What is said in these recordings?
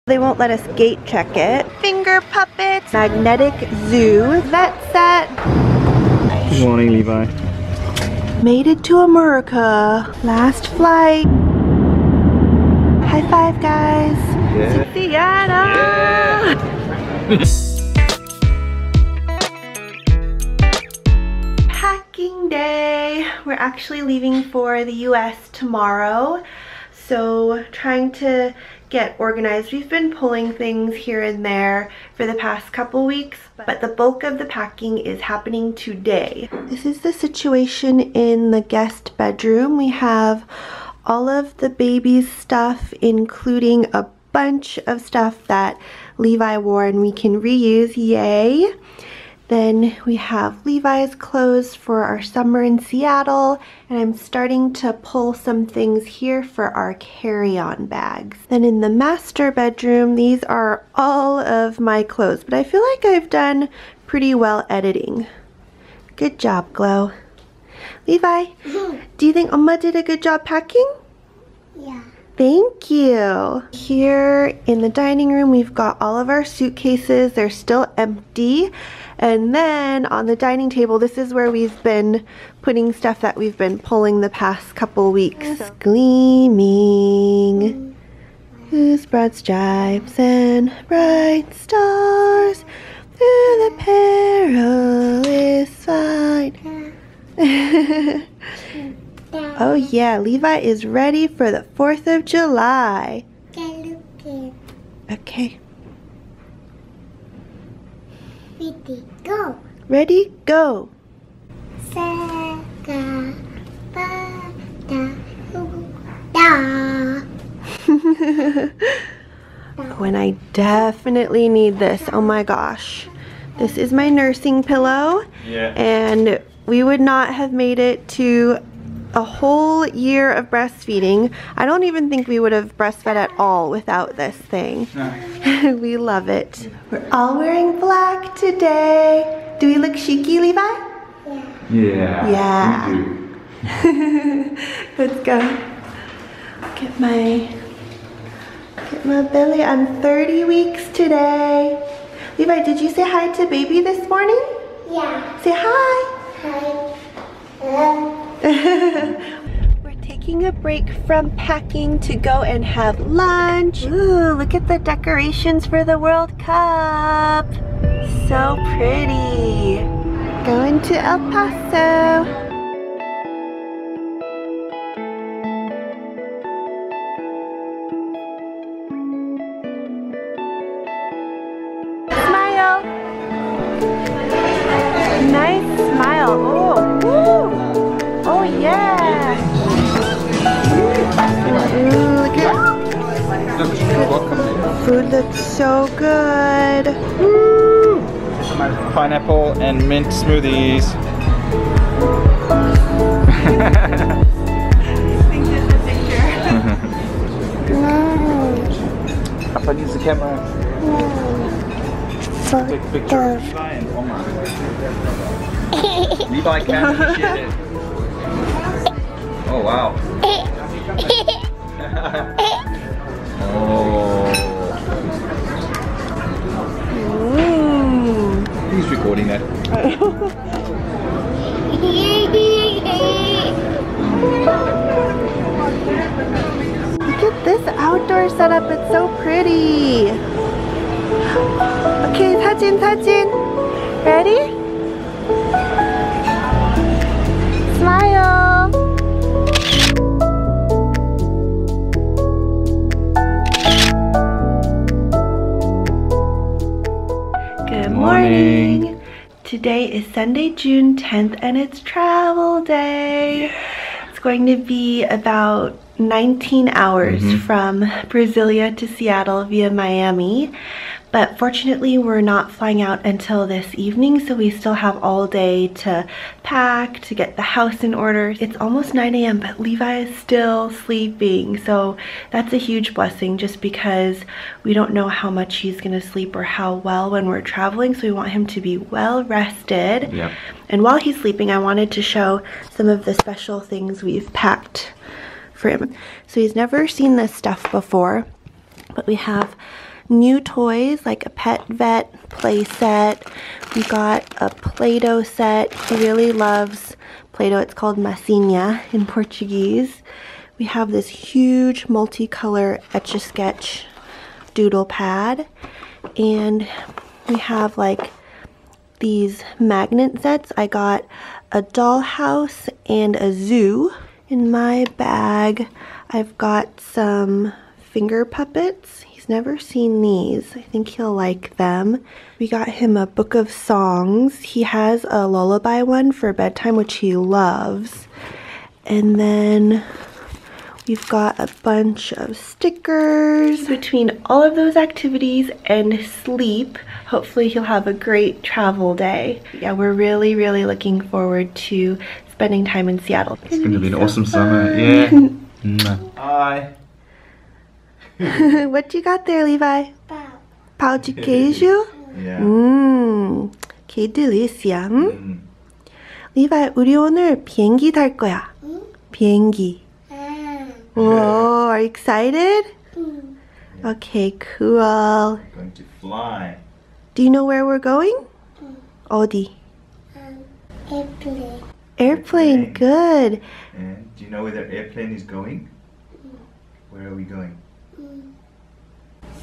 They won't let us gate check it. Finger puppets, magnetic zoo, vet set. Good morning, Levi. Made it to America. Last flight. High five, guys. Yeah. Seattle. Yeah. Packing day. We're actually leaving for the US tomorrow. So trying to get organized. We've been pulling things here and there for the past couple weeks, but the bulk of the packing is happening today. This is the situation in the guest bedroom. We have all of the baby's stuff, including a bunch of stuff that Levi wore and we can reuse, yay! Then we have Levi's clothes for our summer in Seattle, and I'm starting to pull some things here for our carry-on bags. Then in the master bedroom, these are all of my clothes, but I feel like I've done pretty well editing. Good job, Glow. Levi, do you think Oma did a good job packing? Yeah. Thank you. Here in the dining room, we've got all of our suitcases. They're still empty. And then on the dining table, this is where we've been putting stuff that we've been pulling the past couple weeks. Gleaming, whose broad stripes and bright stars through the perilous fight. Oh yeah, Levi is ready for the 4th of July. Okay. Ready, go. Ready, go. When I definitely need this, oh my gosh. This is my nursing pillow. Yeah. And we would not have made it to a whole year of breastfeeding. I don't even think we would have breastfed at all without this thing. No. We love it. We're all wearing black today. Do we look cheeky, Levi? Yeah. Yeah. We do. Let's go. Get my belly. I'm 30 weeks today. Levi, did you say hi to baby this morning? Yeah. Say hi. Hi. We're taking a break from packing to go and have lunch. Ooh, look at the decorations for the World Cup. So pretty. Going to El Paso. Smile. Nice smile. Oh, woo. Oh yeah! Ooh, look at food looks so good. Woo! Pineapple and mint smoothies. I think there's a picture. Papa needs the camera. Take a picture of Levi and Oma. Levi can appreciate it. Oh wow. Oh. He's recording that. Look at this outdoor setup, it's so pretty. Okay, 사진. Ready? Smile. Good morning. Today is Sunday, June 10th, and it's travel day. It's going to be about 19 hours from Brasilia to Seattle via Miami. But fortunately, we're not flying out until this evening, so we still have all day to pack, to get the house in order. It's almost 9 a.m., but Levi is still sleeping, so that's a huge blessing just because we don't know how much he's gonna sleep or how well when we're traveling, so we want him to be well rested. Yep. And while he's sleeping, I wanted to show some of the special things we've packed for him. So he's never seen this stuff before, but we have new toys like a pet vet play set. We got a Play-Doh set. He really loves Play-Doh. It's called massinha in Portuguese. We have this huge multicolor Etch-a-Sketch doodle pad. And we have like these magnet sets. I got a dollhouse and a zoo. In my bag, I've got some finger puppets. He's never seen these. I think he'll like them. We got him a book of songs. He has a lullaby one for bedtime, which he loves. And then we've got a bunch of stickers. Between all of those activities and sleep, hopefully he'll have a great travel day. Yeah, we're really, really looking forward to spending time in Seattle. It's going to be an awesome summer. Yeah. Hi. What you got there, Levi? Bow. Pau de queijo? Yeah. Que delícia. Levi, 우리 오늘 비행기 탈 거야. 비행기. Whoa, are you excited? Okay, cool. Going to fly. Do you know where we're going? 어디? Airplane. Airplane, good. And do you know where the airplane is going? Where are we going?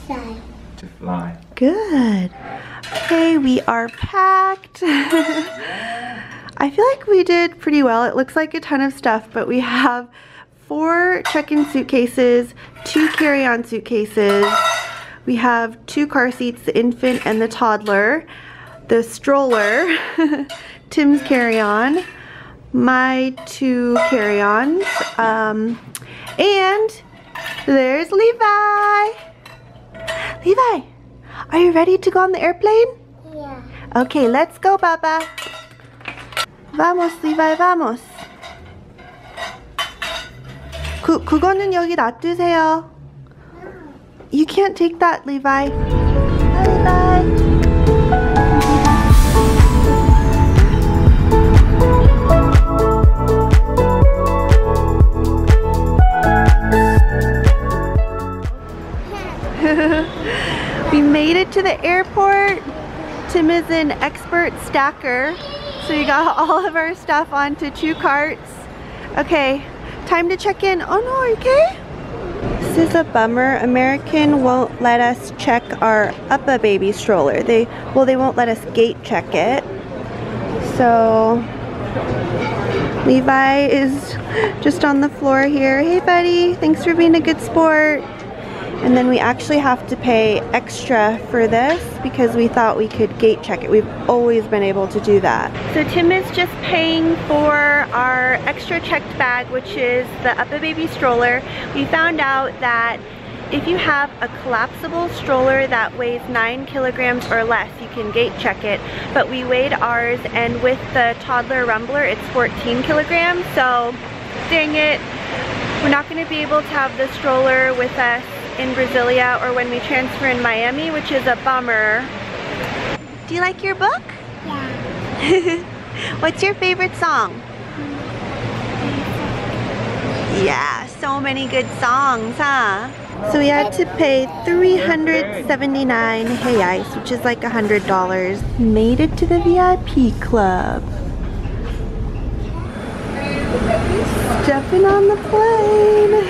Side. To fly. Good. Okay, we are packed. I feel like we did pretty well. It looks like a ton of stuff, but we have 4 check-in suitcases, 2 carry-on suitcases. We have 2 car seats, the infant and the toddler, the stroller, Tim's carry-on, my 2 carry-ons, and there's Levi. Levi, are you ready to go on the airplane? Yeah. Okay, let's go, Baba. Vamos, Levi, vamos. 그거는 여기 놔두세요. You can't take that, Levi. Bye, We made it to the airport. Tim is an expert stacker, so we got all of our stuff onto 2 carts. Okay, time to check in. Oh no, are you okay? This is a bummer. American won't let us check our Uppa baby stroller. They won't let us gate check it. So Levi is just on the floor here. Hey buddy, thanks for being a good sport. And then we actually have to pay extra for this because we thought we could gate check it. We've always been able to do that. So Tim is just paying for our extra checked bag, which is the Uppa baby stroller. We found out that if you have a collapsible stroller that weighs 9 kilograms or less, you can gate check it. But we weighed ours, and with the toddler rumbler, it's 14 kilograms. So dang it, we're not going to be able to have the stroller with us in Brasilia or when we transfer in Miami, which is a bummer. Do you like your book? Yeah. What's your favorite song? Yeah, so many good songs, huh? So we had to pay 379 reais, which is like $100. Made it to the VIP club. Stepping on the plane.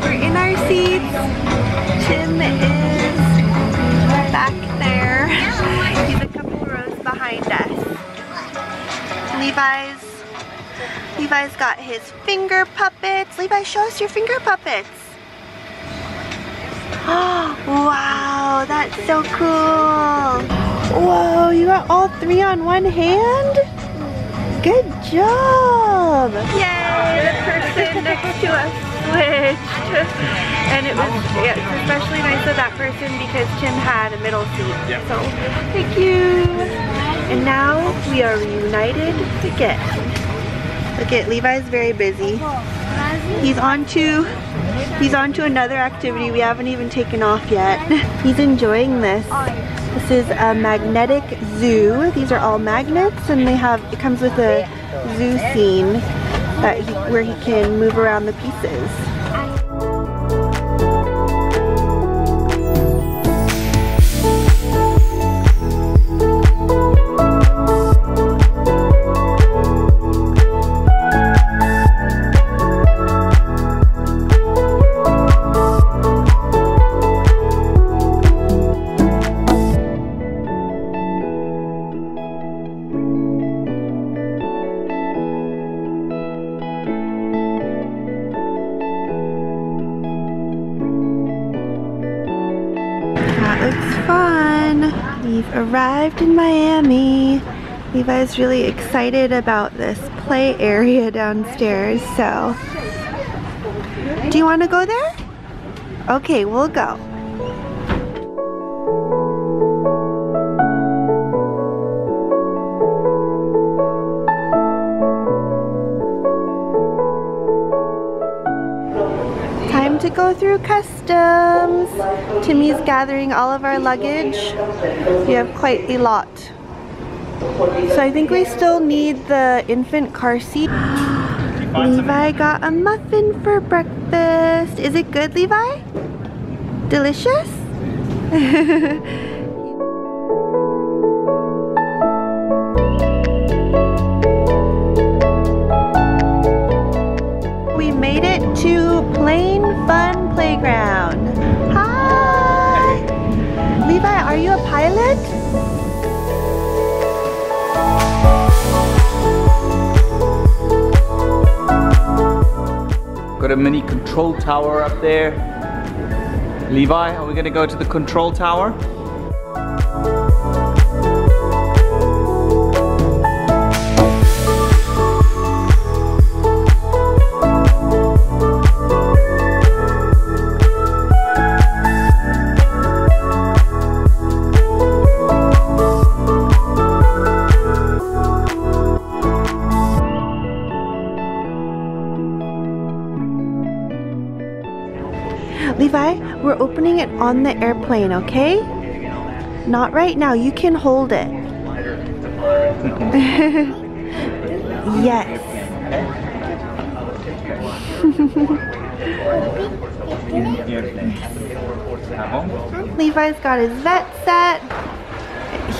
We're in our seats. Tim is back there. He's a couple rows behind us. Levi's got his finger puppets. Levi, show us your finger puppets. Oh, wow, that's so cool. Whoa, you got all 3 on one hand? Good job. Yay, the person next to us switched. And it was, yeah, it's especially nice of that person because Tim had a middle seat. Yep. So, thank you. And now we are reunited again. Look at Levi's very busy. He's on to another activity we haven't even taken off yet. He's enjoying this. This is a magnetic zoo. These are all magnets, and it comes with a zoo scene where he can move around the pieces. fun. We've arrived in Miami. Levi's really excited about this play area downstairs, so. Do you want to go there? Okay, we'll go. Time to go through customs. Timmy's gathering all of our luggage. We have quite a lot. So I think we still need the infant car seat. Levi got a muffin for breakfast. Is it good, Levi? Delicious? We made it to Plain Fun Playground. Hi! Levi, are you a pilot? Got a mini control tower up there. Levi, are we gonna go to the control tower? Levi, we're opening it on the airplane, okay? Not right now, you can hold it. Yes. Levi's got his vet set.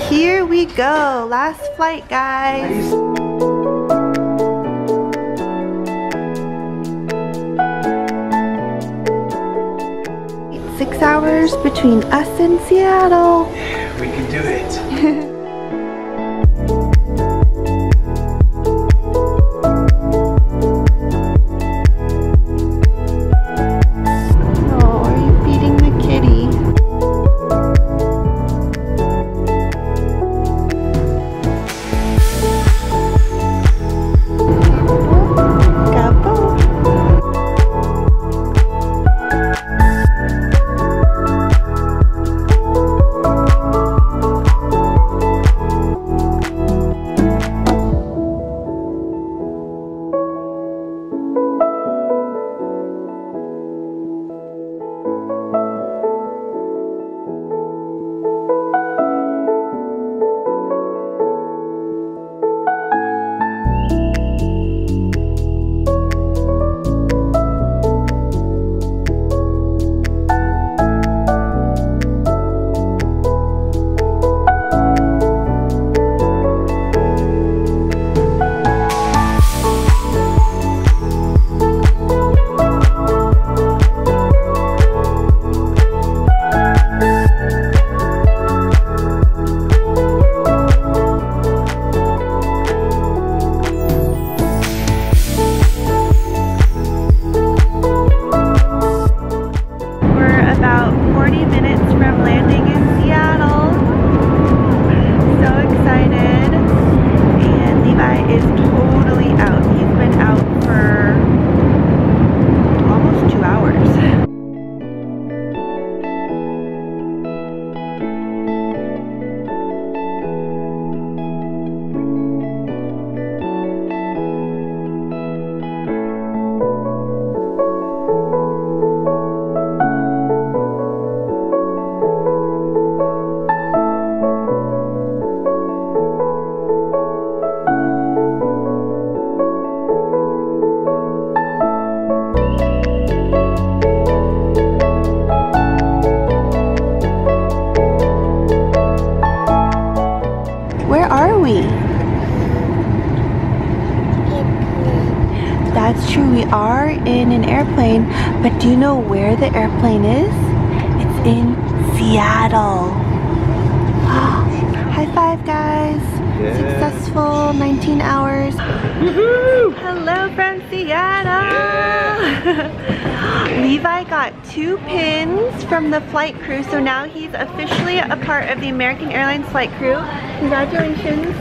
Here we go, last flight, guys. 6 hours between us and Seattle. We can do it. Oh, are you feeding the kitty? Gabo. About 40 minutes from landing in Seattle. So excited. And Levi is totally out. He's been out for almost 2 hours. That's true, we are in an airplane, but do you know where the airplane is? It's in Seattle. High five, guys. Successful 19 hours. Hello from Seattle. Levi got 2 pins from the flight crew, so now he's officially a part of the American Airlines flight crew. Congratulations.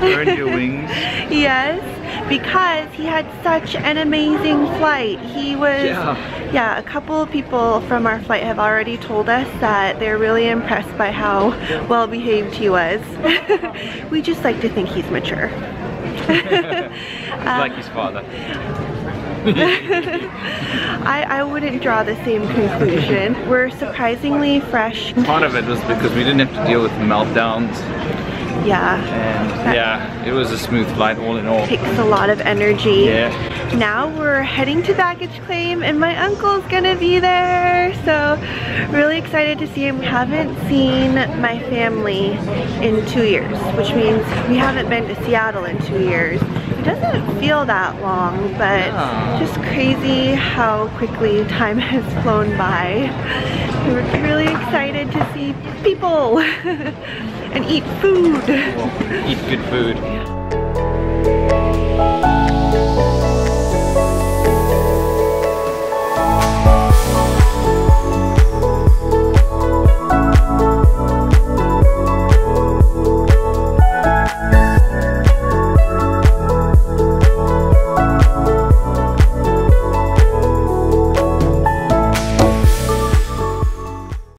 Earned your wings. Yes, because he had such an amazing flight. He was, yeah, a couple of people from our flight have already told us that they're really impressed by how well behaved he was. We just like to think he's mature. Like his father. I wouldn't draw the same conclusion. We're surprisingly fresh. Part of it was because we didn't have to deal with meltdowns. Yeah. And yeah, it was a smooth flight all in all. Takes a lot of energy. Yeah. Now we're heading to baggage claim and my uncle's gonna be there. So really excited to see him. We haven't seen my family in 2 years, which means we haven't been to Seattle in 2 years. It doesn't feel that long, but just crazy how quickly time has flown by. We're really excited to see people and eat food. Eat good food.